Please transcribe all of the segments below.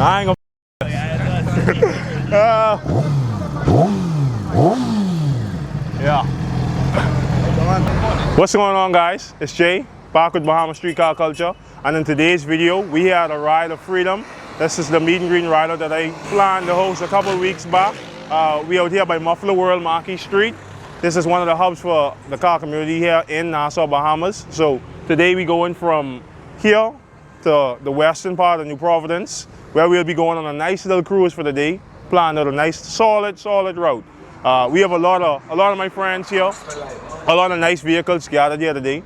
I ain't gonna. Yeah. What's going on, guys? It's Jay, back with Bahamas Streetcar Culture. And in today's video, we had a ride of freedom. This is the meet and greet rider that I planned to host a couple of weeks back. We out here by Muffler World Marquis Street. This is one of the hubs for the car community here in Nassau, Bahamas. So today we going from here to the western part of New Providence, where we'll be going on a nice little cruise for the day. Planned out a nice, solid route. We have a lot of my friends here, a lot of nice vehicles gathered here today.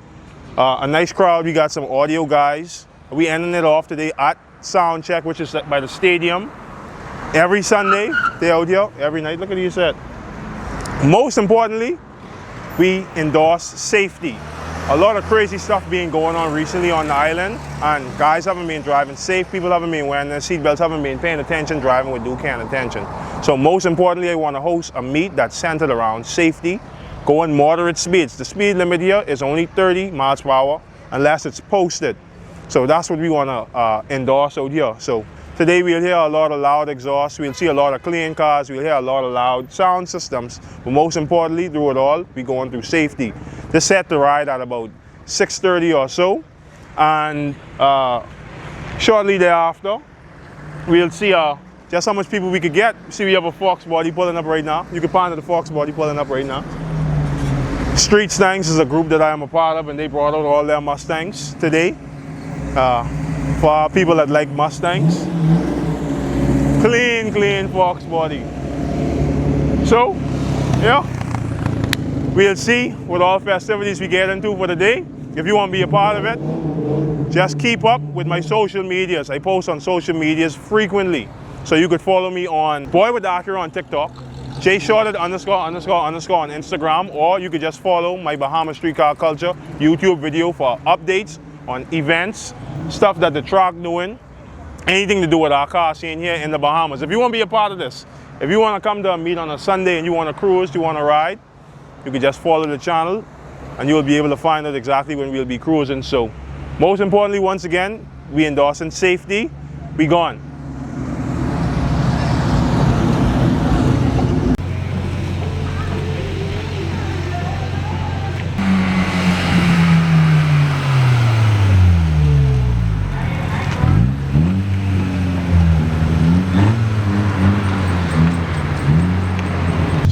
A nice crowd. We got some audio guys. We ending it off today at Sound Check, which is by the stadium. Every Sunday, they out here. Every night, look at you said. Most importantly, we endorse safety. A lot of crazy stuff being going on recently on the island, and guys haven't been driving safe, people haven't been wearing their seatbelts, haven't been paying attention, driving with due care and attention. So most importantly, I want to host a meet that's centered around safety, going moderate speeds. The speed limit here is only 30 miles per hour unless it's posted. So that's what we want to endorse out here. So today we'll hear a lot of loud exhaust, we'll see a lot of clean cars, we'll hear a lot of loud sound systems, but most importantly, through it all, we're going through safety. This set to ride at about 6:30 or so, and shortly thereafter, we'll see just how much people we could get. See, we have a Fox body pulling up right now. You can find the Fox body pulling up right now. Street Stangs is a group that I am a part of, and they brought out all their Mustangs today. For our people that like Mustangs. Clean Fox body. So, yeah, we'll see what all festivities we get into for the day. If you want to be a part of it, just keep up with my social medias. I post on social medias frequently. So you could follow me on Boy with Acura on TikTok, JShorted _ on Instagram, or you could just follow my Bahamas Streetcar Culture YouTube video for updates on events, stuff that the track doing, anything to do with our car scene here in the Bahamas. If you want to be a part of this, if you want to come to a meet on a Sunday and you want to cruise, you want to ride, you can just follow the channel and you'll be able to find out exactly when we'll be cruising. So most importantly, once again, we endorsing safety. We gone.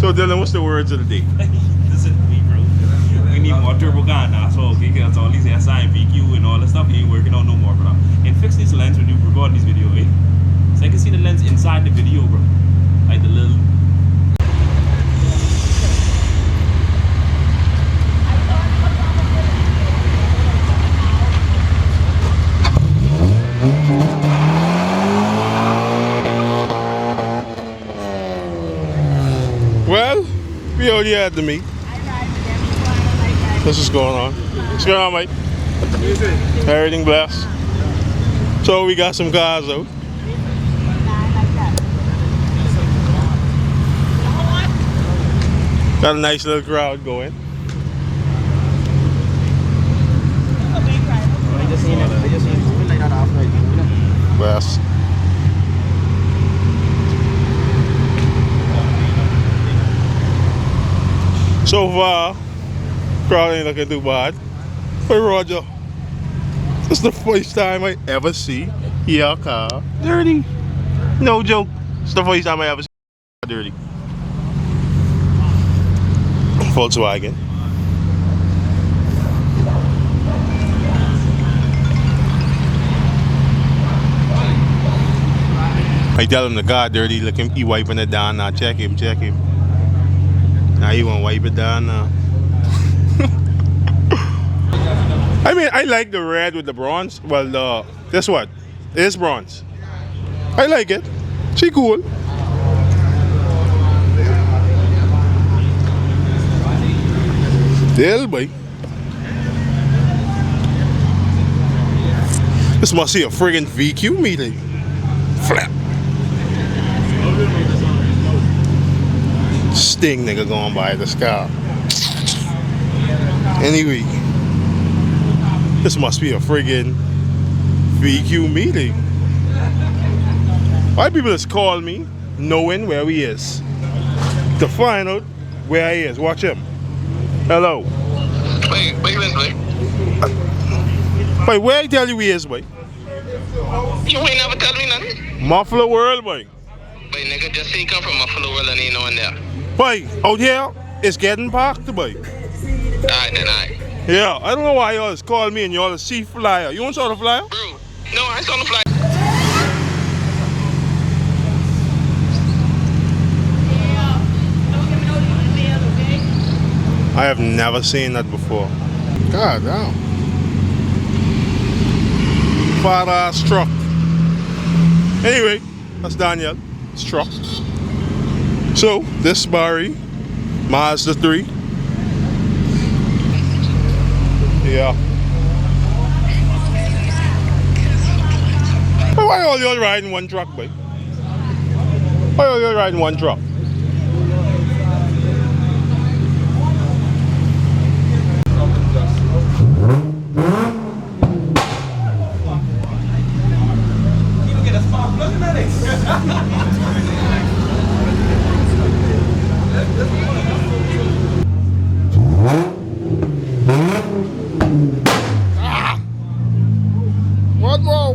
So Dylan, what's the words of the day? Listen to me, bro. We need more turbo gun now, so okay, because all these SI and VQ and all that stuff ain't working out no more, bro. And fix this lens when you record this video, eh? So I can see the lens inside the video, bro. Like the little... Well, we out here at the meet. This is going on. What's going on, mate? Everything blessed. So we got some cars out. Got a nice little crowd going. Bless. So far, crowd ain't looking too bad. But Roger, this is the first time I ever see your car dirty. No joke. It's the first time I ever see your car dirty. Volkswagen. I tell him the car dirty, look him, he wiping it down now. Check him. Now he won't wipe it down now. I mean, I like the red with the bronze. Well, this one is bronze. I like it. She cool. Hell, boy. This must be a friggin' VQ meeting. Flap. Sting nigga going by this car. Anyway, this must be a friggin' VQ meeting. Why people just call me knowing where he is to find out where he is. Watch him. Hello. Wait, you went, boy? Wait, where I tell you he is, boy? You ain't never tell me nothing. Muffler World, boy. Boy, nigga, just say you come from Buffalo World and ain't no one there. Boy, out here, it's getting packed, boy. Alright then, alright. Yeah, I don't know why y'all just call me and y'all see flyer. You want to saw the flyer? Bro, no, I saw the fly. I have never seen that before. God damn. Fat ass truck. Anyway, that's Daniel. It's truck. So, this Barry, Mazda 3. Yeah. But why all y'all riding one truck, boy? Why all y'all riding one truck?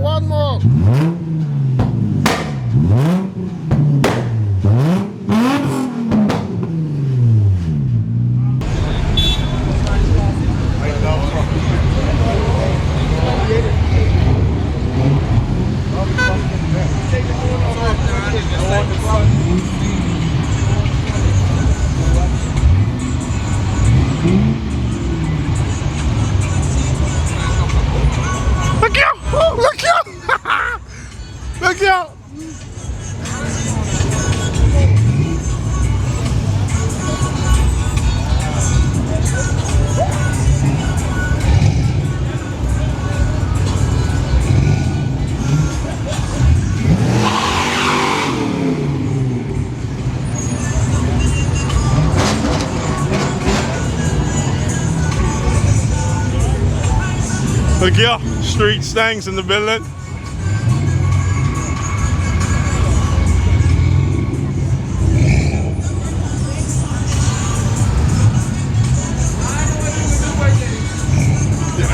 One more. Look out! Look out! Look out! Look here, street stanks in the building.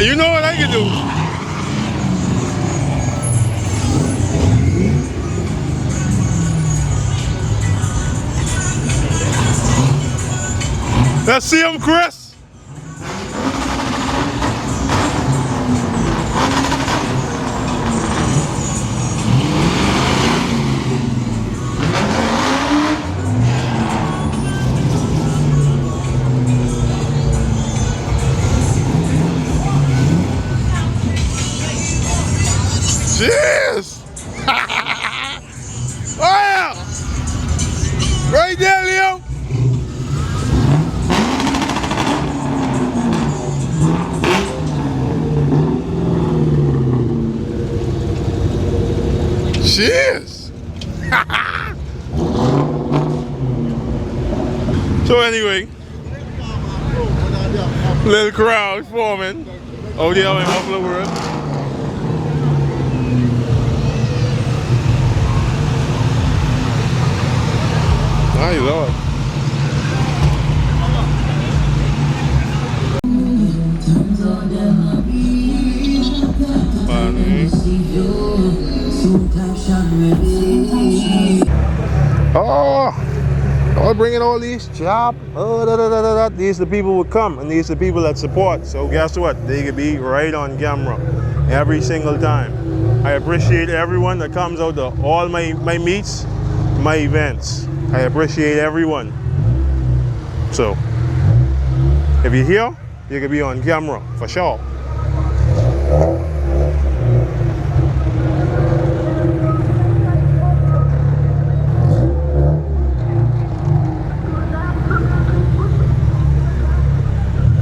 You know what I can do? Let's see him, Chris. Cheers! Oh yeah! Right there, Leo! Cheers! So anyway, little crowd forming out there in Buffalo World. My Lord. Oh, I'll bring in all these jobs. Oh, these are the people who come, and these are the people that support. So guess what? They can be right on camera every single time. I appreciate everyone that comes out to all my meets, my events. I appreciate everyone. So, if you're here, you can be on camera for sure.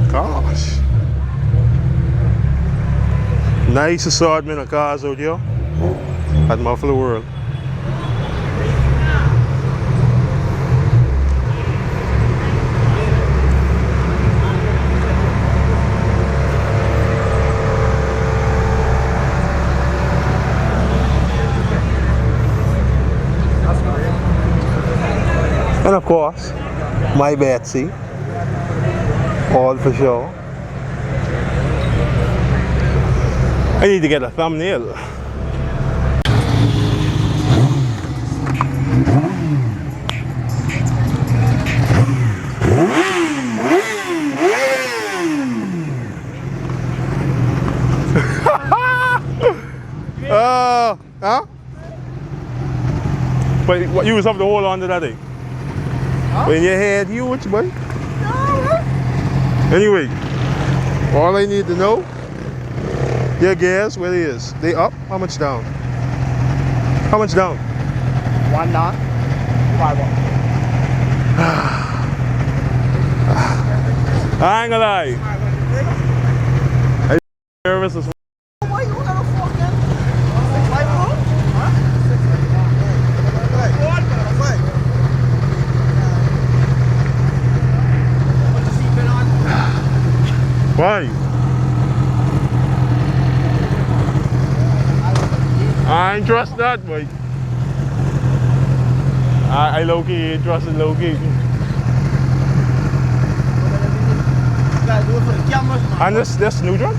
Gosh. Nice assortment of cars out here at Buffalo World. And of course, my Betsy. All for sure. I need to get a thumbnail. Huh? But what you was have to hold on to that thing. Huh? When your head huge, boy. Anyway, all I need to know, your gas, where it is. They up? How much down? How much down? 1 knot. 5 up. I ain't gonna lie. I'm nervous as well. Why? I ain't trust that, boy. I low-key ain't trusting low-key. Gotta do it for the camera. And this neutral?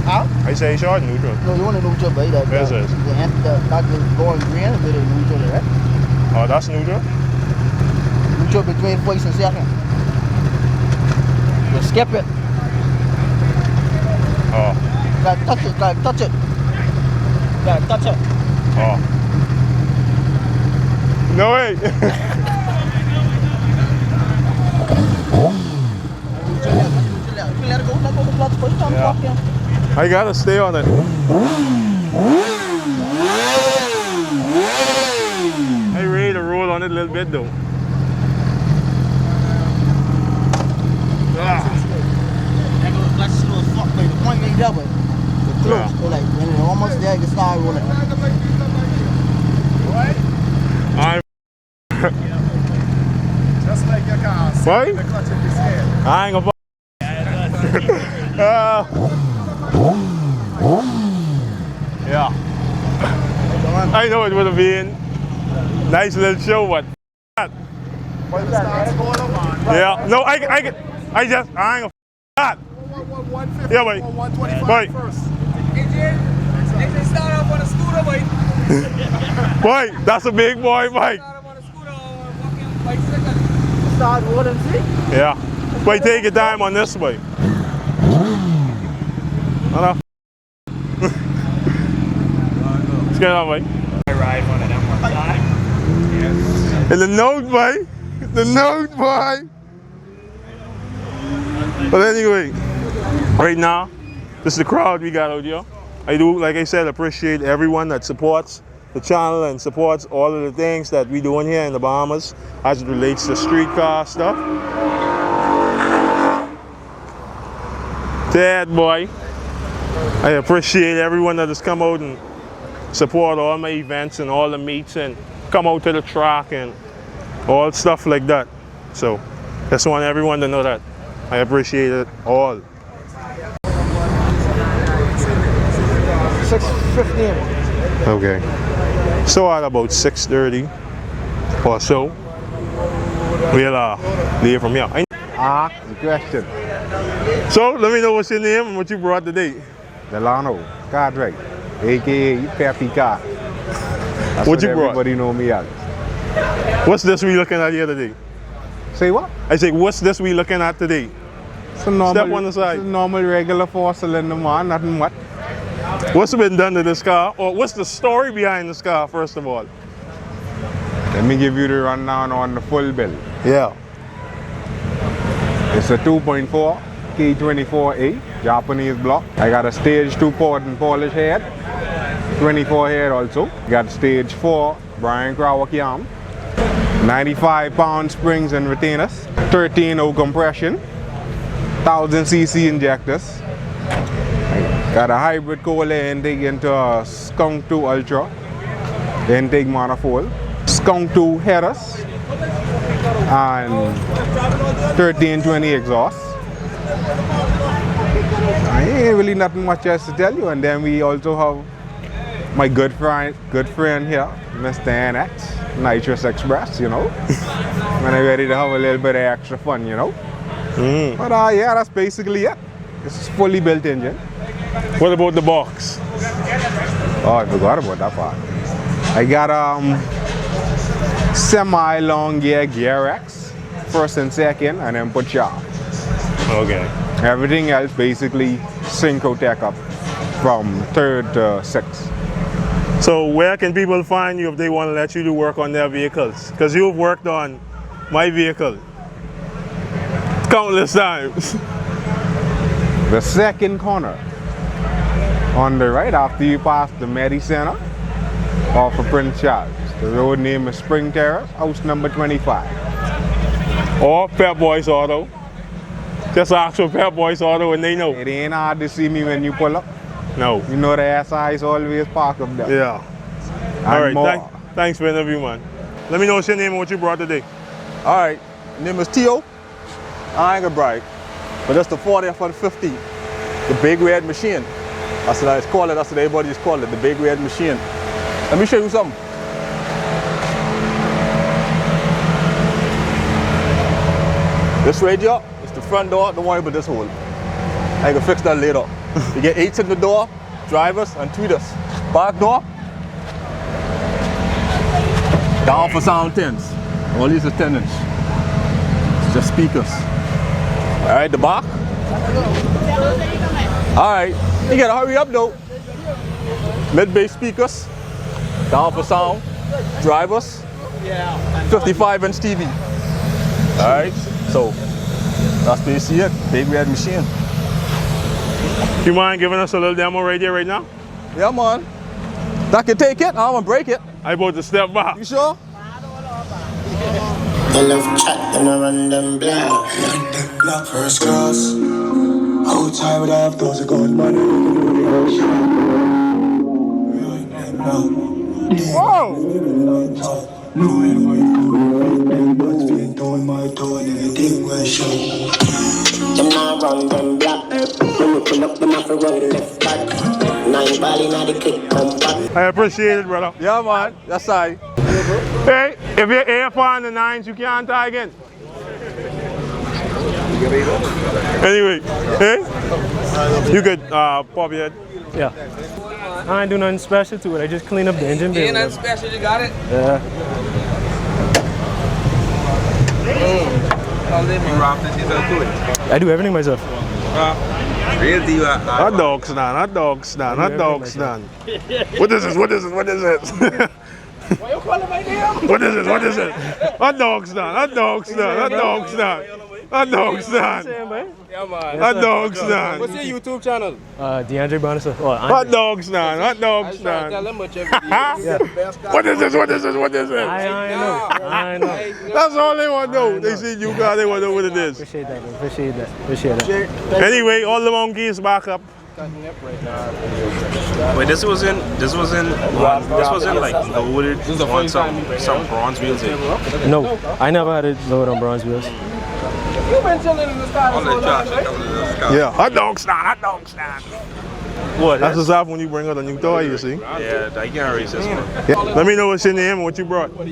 Huh? I say short neutral. No, you want to neutral, but that Yes, yes. not the going green, but the neutral, right? Oh, that's neutral? Neutral between first and second. You skip it. Oh. Gotta touch it, gotta touch it. Gotta touch it. Oh. No way. Let it go the clutch first time. Yeah. I gotta stay on it. I ready to roll on it a little bit though. That goes clutch slow as fuck, but the point ain't double. The close, so like when it's almost there, you can start rolling. I'm Just like your car. Why? The clutch in his head. I ain't gonna yeah. I know it would have been nice little show, but yeah. No, I ain't gonna that. Yeah, wait. 125 Wait. first. They start off on a scooter, boy. Boy, that's a big boy, Mike. Start off on a scooter or walking bicycle. Start rolling, see? Yeah. Wait, take your time on this way. Let's get on, Mike. I ride one of them one time. Yes. And the note, boy. The note, boy. But anyway, right now, this is the crowd we got out here. I do, like I said, appreciate everyone that supports the channel and supports all of the things that we doing here in the Bahamas as it relates to streetcar stuff. Dad, boy, I appreciate everyone that has come out and support all my events and all the meets and come out to the track and all stuff like that. So, just want everyone to know that. I appreciate it all. 6:15. Okay. So at about 6:30 or so, we'll leave from here. Ask the question. So let me know what's your name and what you brought today. Delano, Cartwright, aka Peppy Car. That's What you brought? Everybody know me as. What's this we looking at here today? Say what? I say, what's this we looking at today? It's a normal, Step on the side. It's a normal regular 4-cylinder man, nothing much. What's been done to this car? Or what's the story behind this car, first of all? Let me give you the rundown on the full bill. Yeah. It's a 2.4 K24A Japanese block. I got a stage 2 port and polish head, 24 head also. Got stage 4 Brian Krawaki arm, 95 pound springs and retainers, 13.0 compression, 1000cc injectors. Got a hybrid cola intake into a Skunk 2 Ultra intake manifold, Skunk 2 headers, and 1320 exhaust. Ain't really nothing much else to tell you. And then we also have my good friend here, Mr. NX, Nitrous Express, you know. When I'm ready to have a little bit of extra fun, you know. But yeah, that's basically it. This is fully built engine. What about the box? Oh, I forgot about that part. I got semi-long gear X, first and second, and then put shaft. Okay. Everything else basically Synchrotech up from 3rd to 6th. So where can people find you if they want to let you do work on their vehicles? Because you've worked on my vehicle countless times. The second corner on the right after you pass the Medi Center off of Prince Charles. The road name is Spring Terrace, house number 25. Or Pep Boys Auto. Just ask for Pep Boys Auto and they know. It ain't hard to see me when you pull up. No. You know the SI is always parked up there. Yeah. All right, thanks for the interview, man. Let me know what's your name and what you brought today. All right, name is Tio. I ain't gonna brag, but that's the 40 for the 50. The big red machine. That's what I call it, that's what everybody just call it, the big red machine. Let me show you something. This radio is the front door, don't worry about this hole. I can fix that later. You get 8s in the door, drivers and tweeters. Back door, down for sound 10s. All these are 10-inch. It's just speakers. All right, the back. All right, you gotta hurry up though. Mid-bass speakers, down for sound, drivers, 55-inch TV. All right, so that's basically it. Big red machine. Do you mind giving us a little demo right here, right now? Yeah, man. That can take it. I don't want to break it. I about to step back. You sure? They love chat and I run them black. Black first class. Outside would have those who got money. Whoa! Them now run them black. When we pull up, them have to run left back. 9 ball in the kick, come back. I appreciate it, brother. Yeah, man. That's right. Hey, if you're AFR on the 9s, you can't tie again. Anyway, hey? You could pop your head. Yeah. I ain't do nothing special to it. I just clean up the engine bay. Ain't nothing special, you got it? Yeah. I do everything myself. Hot dog stand, hot dog stand, hot dog stand. What is this? What is this? What is this? Why you calling my name? What is this? What is this? Hot dog stand, hot dog stand, hot dog stand. Hot dog stand. Yeah, man. Hot dog stand. What's your YouTube channel? DeAndre Bonisa. Oh, Hot dog stand, hot dog I tell stand. him much every day. What is this? What is this? What is this? I know. That's all they want to know. They see you guys, they want to know what it is. Appreciate that, man. Appreciate that. Anyway, all the monkeys back up. Wait, this was in like loaded on some bronze wheels. No, I never had it loaded on bronze wheels. You've been chilling in the sky this whole time, Yeah, hot dog stand, hot dog stand. What? That's what's up when you bring out a new toy, you see. Yeah, I can't erase this one. Yeah. Let me know what's your name and what you brought. My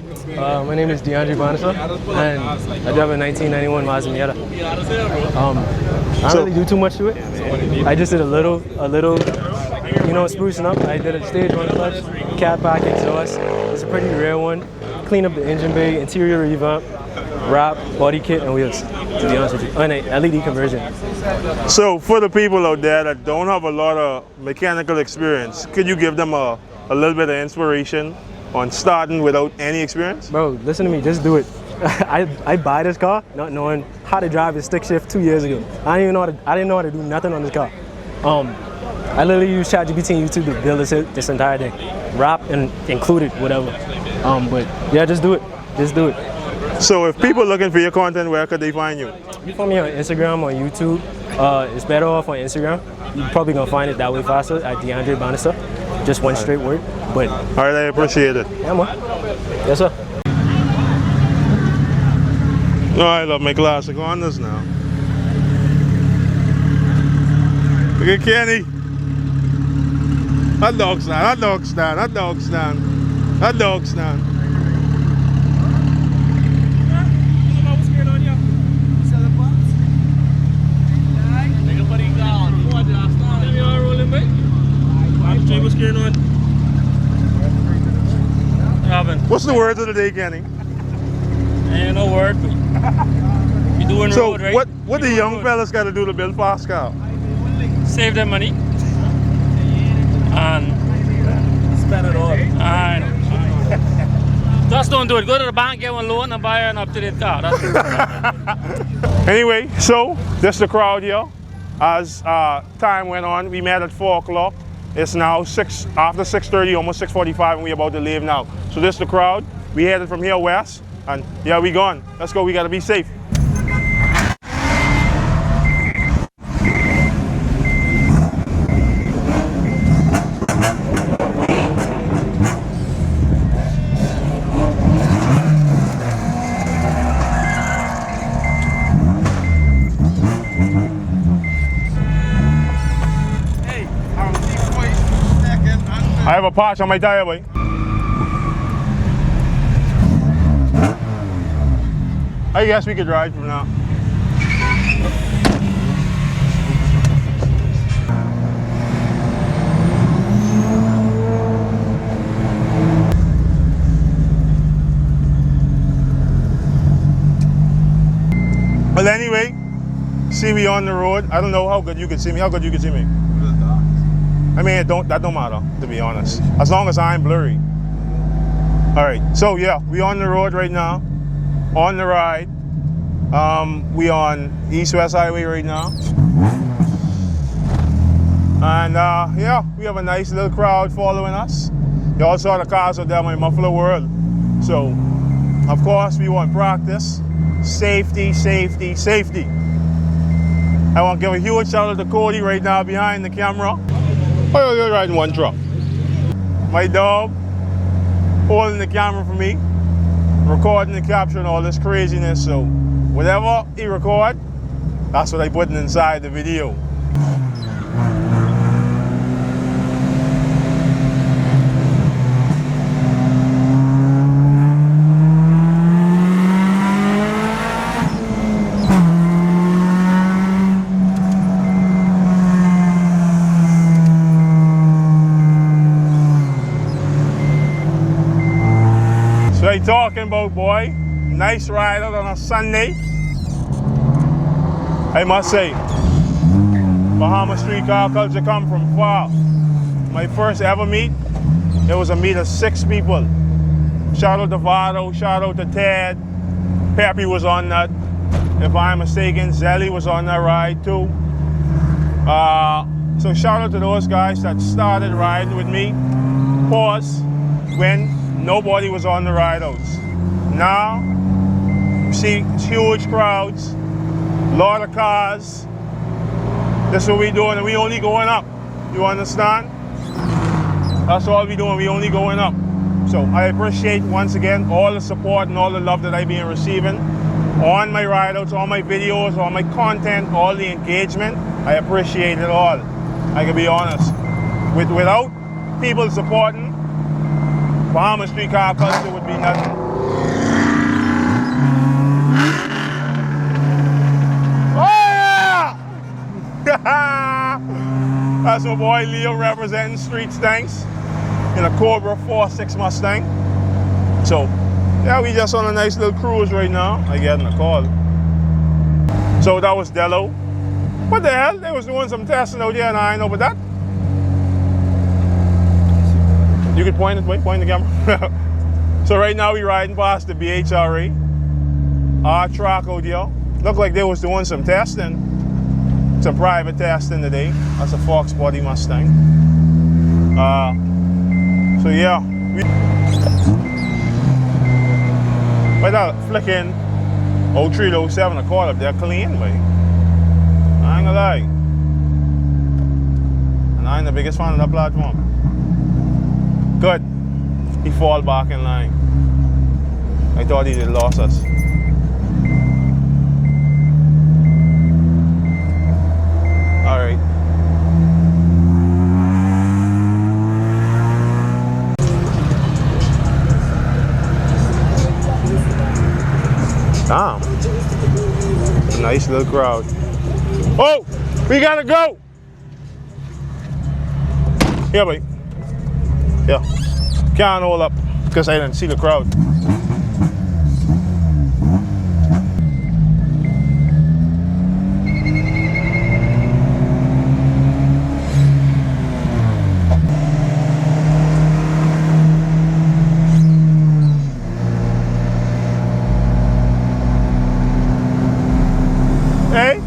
name is DeAndre Bonisa, and I drive a 1991 Mazda Miata. I don't really do too much to it. I just did a little, you know, sprucing up. I did a stage 1 clutch, cat pack exhaust. It's a pretty rare one. Clean up the engine bay, interior revamp, wrap, body kit, and wheels, to be honest with you. And a LED conversion. So for the people out there that don't have a lot of mechanical experience, could you give them a little bit of inspiration on starting without any experience? Bro, listen to me, just do it. I buy this car not knowing how to drive a stick shift 2 years ago. I didn't know how to do nothing on this car. I literally used ChatGPT and YouTube to build this entire thing. Wrap and included, whatever. But yeah, just do it. Just do it. So if people looking for your content, where could they find you? You find me on Instagram, on YouTube. It's better off on Instagram. You're probably gonna find it that way faster at DeAndre Bonisa. Just one straight word. But all right, I appreciate it. Yeah, man. Yes, sir. Oh, I love my classic Hondas now. Look at Kenny. Hot dog stand, hot dog stand, hot dog stand, hot dog stand. What's going on here? Selling box. Nobody gone. What did I start? Tell me how rolling, mate. What's going on? What's the words of the day, Kenny? Ain't no word, but you doing So road, right? what the young fellas got to do to build fast car? Save their money and Spend it all. I know. Just don't do it. Go to the bank, get one loan, and buy an up-to-date car. That's it. Anyway, so this is the crowd here. As time went on, we met at 4 o'clock. It's now after 6:30, almost 6:45, and we're about to leave now. So this is the crowd. We headed from here west, and yeah, we gone. Let's go. We gotta be safe. I have a patch on my tire, boy. I guess we could ride from now. Well, anyway, see me on the road. I don't know how good you can see me. How good you can see me? I mean, that don't matter, to be honest. As long as I'm blurry. All right, so yeah, we on the road right now, on the ride. We on East-West Highway right now. And yeah, we have a nice little crowd following us. You all saw the cars out there, my muffler world. So, of course, we want practice. Safety, safety, safety. I want to give a huge shout out to Cody right now behind the camera. Oh, you're riding one truck. My dog holding the camera for me, recording and capturing all this craziness. So whatever he record, that's what I put inside the video. So I talking about, boy, nice ride out on a Sunday. I must say, Bahamas street car culture come from far. My first ever meet, it was a meet of 6 people. Shout out to Vado, shout out to Ted. Peppy was on that. If I'm mistaken, Zelly was on that ride too. So shout out to those guys that started riding with me. Pause when nobody was on the rideouts. Now, you see huge crowds, a lot of cars. That's what we doing, and we only going up. You understand? That's all we doing, we only going up. So I appreciate, once again, all the support and all the love that I've been receiving on my rideouts, on my videos, on my content, all the engagement. I appreciate it all. I can be honest. Without people supporting, Bahamas street car culture would be nothing. Oh yeah! That's my boy Leo representing Street Stanks in a Cobra 4.6 Mustang. So, yeah, we just on a nice little cruise right now. I getting a call. So that was Dello. What the hell? They was doing some testing out there and I ain't know about that. You could point it, wait, point the camera. So right now we riding past the BHRA. Our track out there. Look like they was doing some testing. Some private testing today. That's a Fox Body Mustang. So yeah. But that flicking 03 to 07 a call up there clean, boy. I ain't gonna lie. And I ain't the biggest fan of that platform. Good. He fall back in line. I thought he had lost us. All right. Nice little crowd. Oh, we gotta go. Yeah, buddy. Yeah. Can't hold up because I didn't see the crowd. Hey?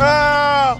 Ah!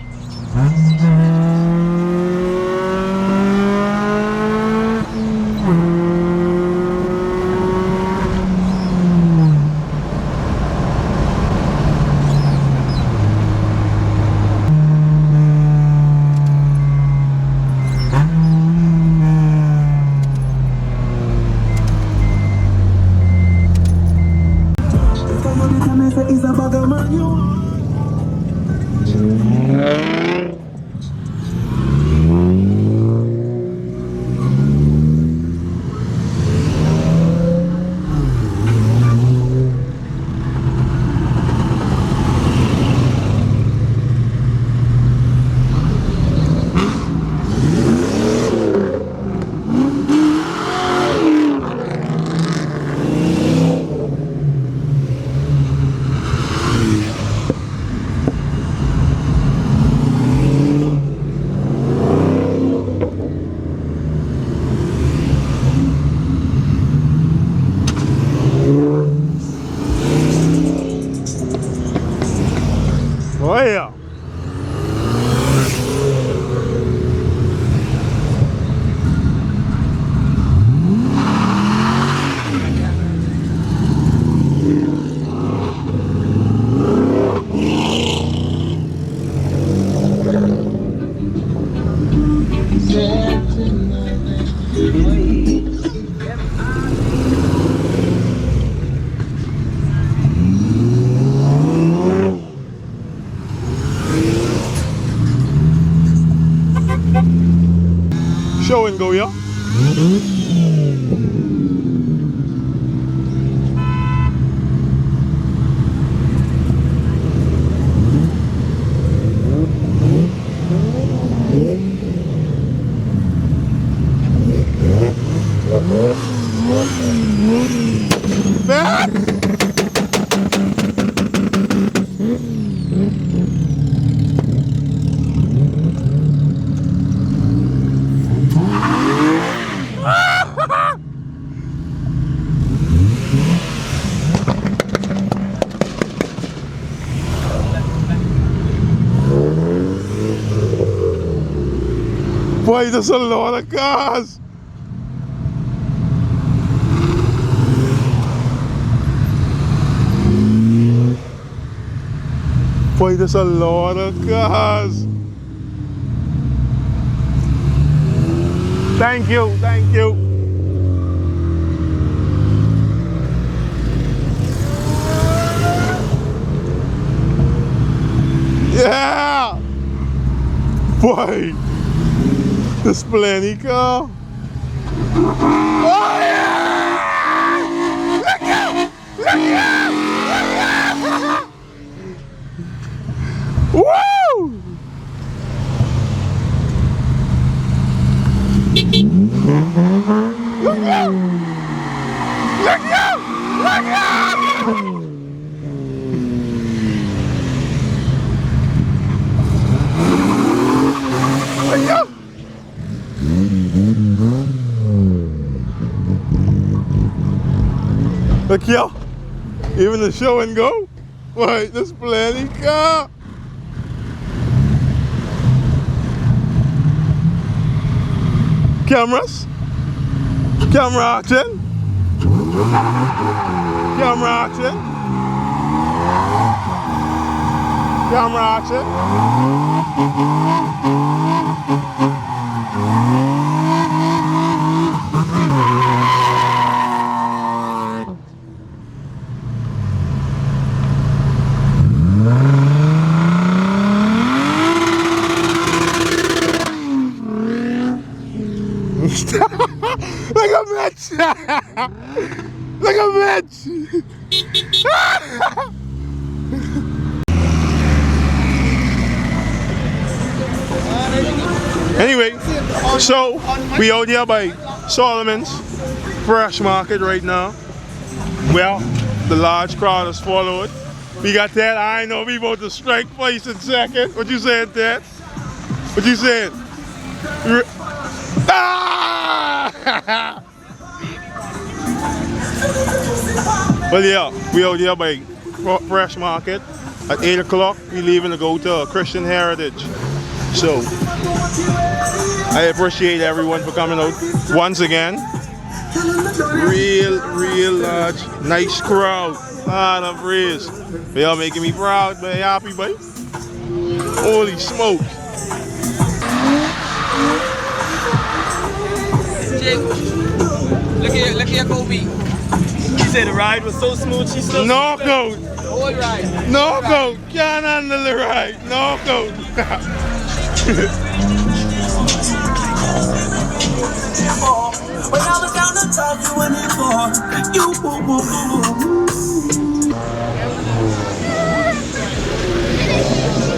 Oh yeah. Show and go, yeah? Boy, there's a lot of cars. Boy, there's a lot of cars. Thank you, thank you. Yeah! Boy, there's plenty car. Oh yeah! Look out! Look out! Look out! Woo! Look out! Look Look here. Even the show and go. Wait, there's plenty car. Cameras. Camera action. Camera action. Camera action. Like a bitch! Like a bitch! Anyway, so we out here by Solomon's Fresh Market right now. Well, the large crowd has followed. We got that. I know we about to strike place in second. What you saying, Ted? What you saying? Well, yeah, we out here by Fresh Market. At 8 o'clock, we leaving to go to Christian Heritage. So, I appreciate everyone for coming out once again. Real large, nice crowd. Lot of praise. They are making me proud, man. Happy, boy. Holy smoke. Look at Kobe. She said the ride was so smooth, she still knockout. Whole ride. Knockout. Can't handle the ride. Knockout.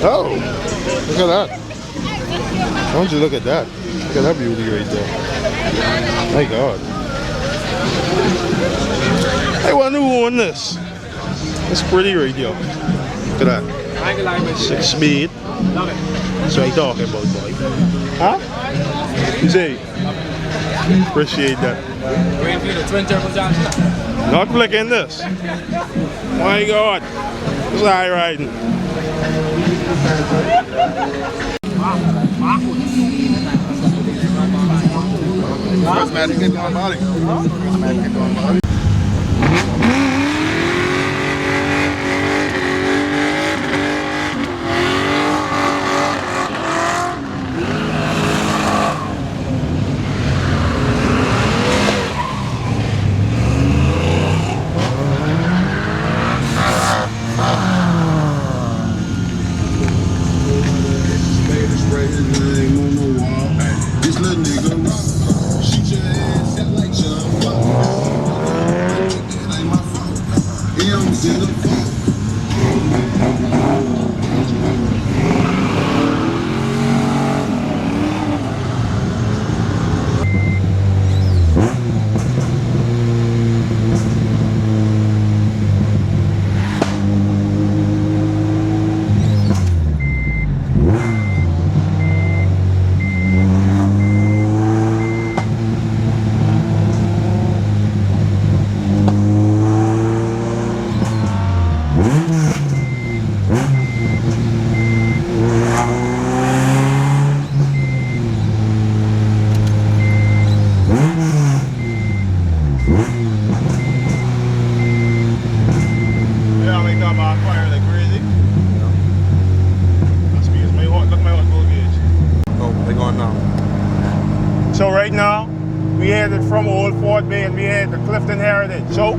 Oh, look at that. Why don't you look at that? Look at that beauty right there. My God. I wonder who won this. It's pretty right here. Look at that. 6 speed. That's what I'm talking about, boy. Huh? You say? Appreciate that. Not flicking this. My God. It's high riding. First match you get on body. First match you get on body. This little nigga, shoot your ass out like John So right now, we headed from Old Fort Bay and we head to Clifton Heritage. So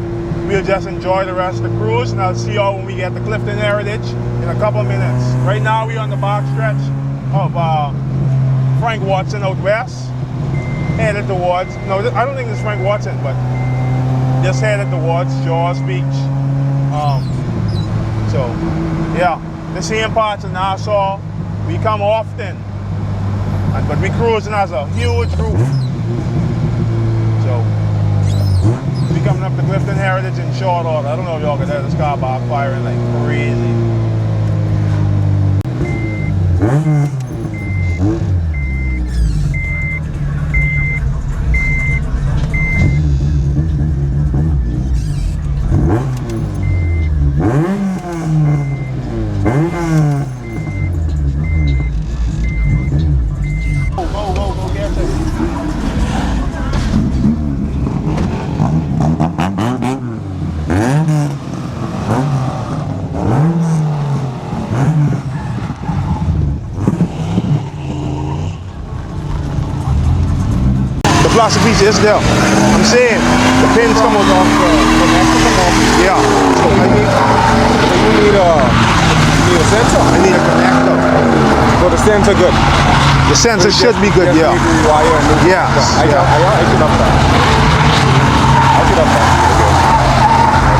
we'll just enjoy the rest of the cruise and I'll see y'all when we get to Clifton Heritage in a couple of minutes. Right now we're on the back stretch of Frank Watson out west. Headed towards, no, I don't think it's Frank Watson, but just headed towards Jaws Beach. So yeah, the same parts of Nassau. We come often. But we cruising as a huge group. So we coming up to Clifton Heritage in short order. I don't know if y'all can hear this car firing like crazy. The plastic piece is there. I'm saying the pins come out off. Yeah. So You need a sensor. I need a connector. So the sensor good. The sensor should be good, yeah. Yeah. I should have that. I should have that. Okay.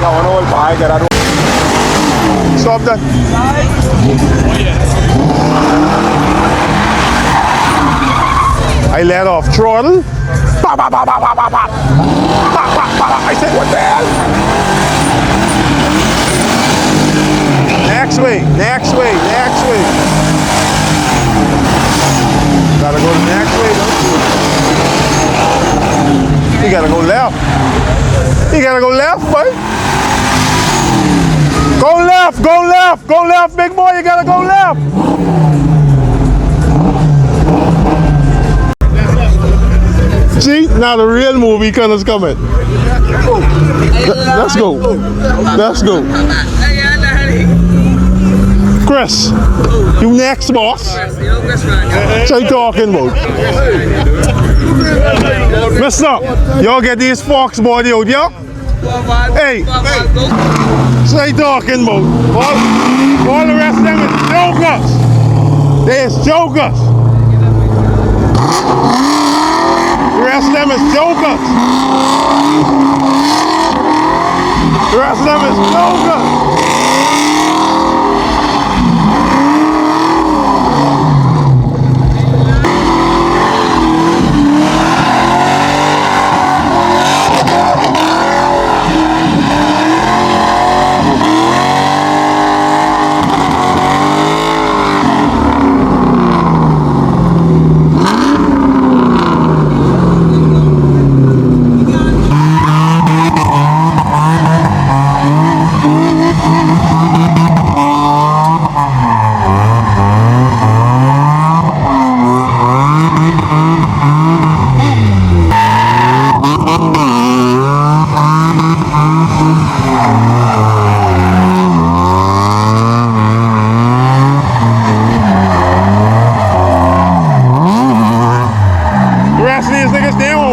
Now one old bike that I don't. Stop that. I let off throttle. Bah, bah, bah, bah, bah, bah, bah. Bah, bah, bah. I said, what the hell? Next way, next way, next way. Gotta go the next way, though. You gotta go left. You gotta go left, boy. Go left, go left, go left, big boy. You gotta go left. See, now the real movie is coming. Let's go. Let's go. Chris, you next, boss. So you talking about? Mister, y'all get these forks body out, yeah? Hey, so you talking about? All the rest of them is jokers. There's jokers. The rest of them is jokers. The rest of them is jokers.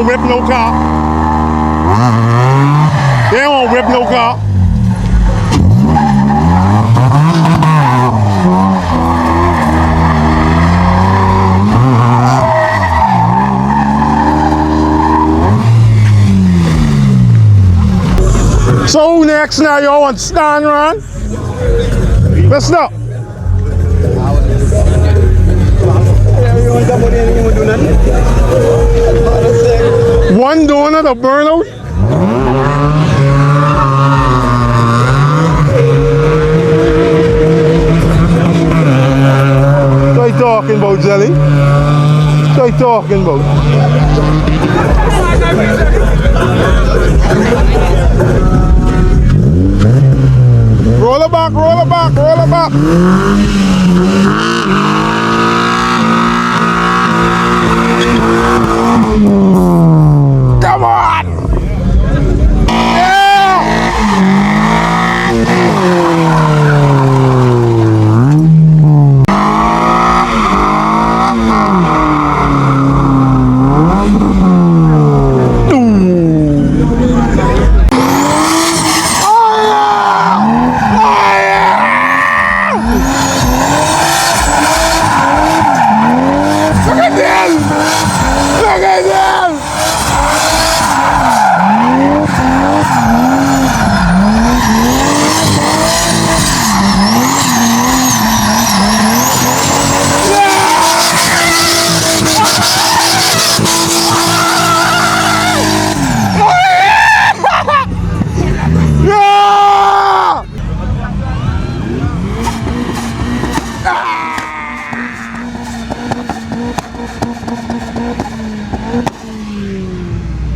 Whip no car. They won't whip no car. So who next now? Y'all want to stand run? Listen up. One donut of burnout? What are you talking about, Jelly? What are you talking about? Roll it back, roll it back, roll it back. Come on!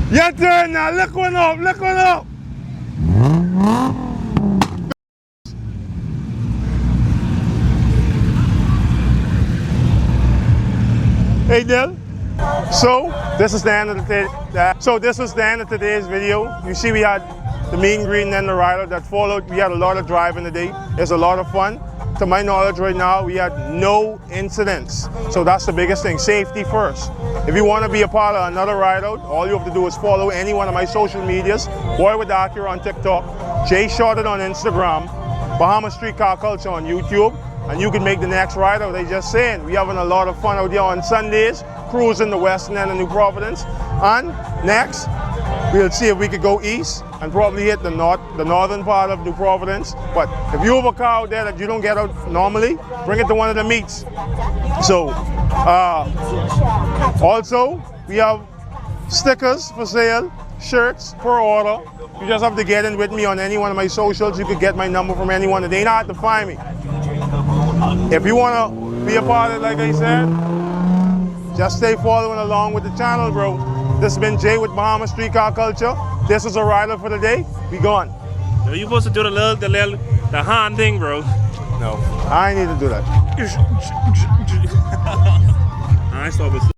Your turn now, look one up, look one up. Hey Del, so this is the end of this was the end of today's video. You see we had the meet and greet and then the rider that followed. We had a lot of driving today. It's a lot of fun. To my knowledge right now, we had no incidents. So that's the biggest thing, safety first. If you want to be a part of another ride out, all you have to do is follow any one of my social medias. Boy with Acura on TikTok, Jay Shorted on Instagram, Bahamas Street Car Culture on YouTube, and you can make the next ride out. They just saying, we having a lot of fun out there on Sundays, cruising the western end of New Providence. And next, we'll see if we could go east and probably hit the northern part of New Providence. But if you have a car out there that you don't get out normally, bring it to one of the meets. So, also, we have stickers for sale, shirts per order. You just have to get in with me on any one of my socials. You could get my number from anyone. It ain't hard to find me. If you want to be a part of it, like I said, just stay following along with the channel, bro. This has been Jay with Bahamas Street Car Culture. This is a rider for the day. We gone. Yo, you supposed to do the hand thing, bro. No, I need to do that. I stop it.